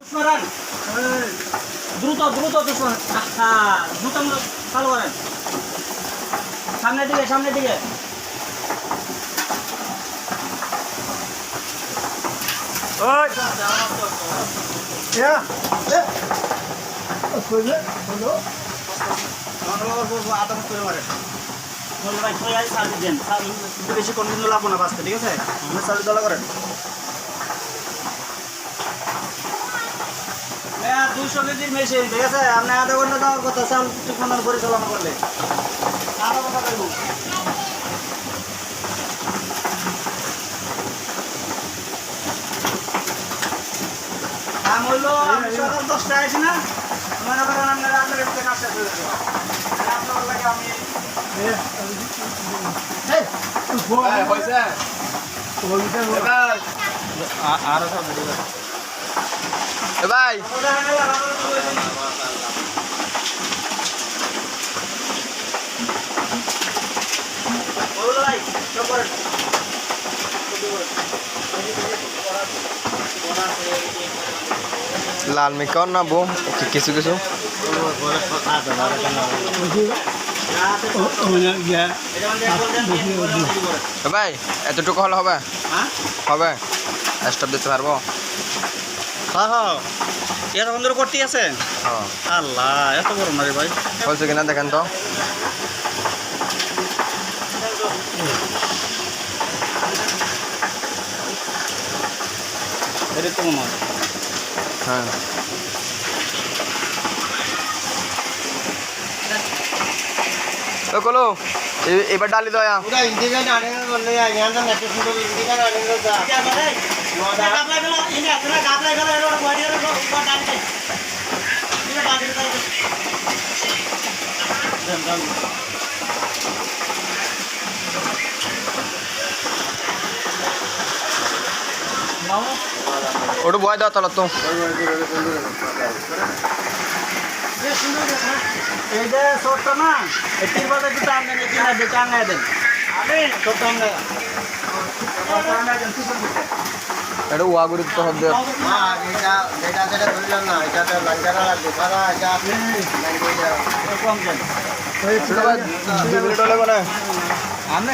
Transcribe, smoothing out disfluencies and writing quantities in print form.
Semarang. দ্রুত দ্রুত দুশ্মন দ্রুত চালু করেন সামনের দিকে ওই ইয়া এ কইলে হলো আদম করে মারেন ভাই সার্ভিস দেন বেশি কন্টিনিউ লাগবো না বাঁচতে ঠিক আছে সার্ভিস দলা করেন 200 কেজির মেশিন ঠিক আছে আপনি আধা ঘন্টা যাওয়ার কথা চাল ঠিকমতো পরিচালনা করলে আধা ঘন্টা দেবো দাম হইলো আমি সকাল 10টায় আসি না মনে করেন আপনারা আপনার কাছে কাজ শেষ হয়ে যাবে আপনার লাগে আমি এই পয়সা আরো সব দিবে ভাই লাল মেকন না বো কিছু কিছু ভাই এতটুকু হলে হবে হবে স্টপ দিতে পারবো হ্যাঁ এত বন্ধুর করতেই আছে আল্লাহ এত বড় না রে ভাই বলছে কিনা দেখেন তো এটা তো মনে হ্যাঁ কলো এবার ডালি দয়া ওটা বয় দাও তাহলে তো এই যে ছোট্ট না এই তিরবাদে একটু টান দেন কিনা দিয়ে টাঙ্গায় দেন ছোট্ট আমরা এটা ওয়াগুড়ি তো হবে কম দেন এই মিনিট হলে মানে আমি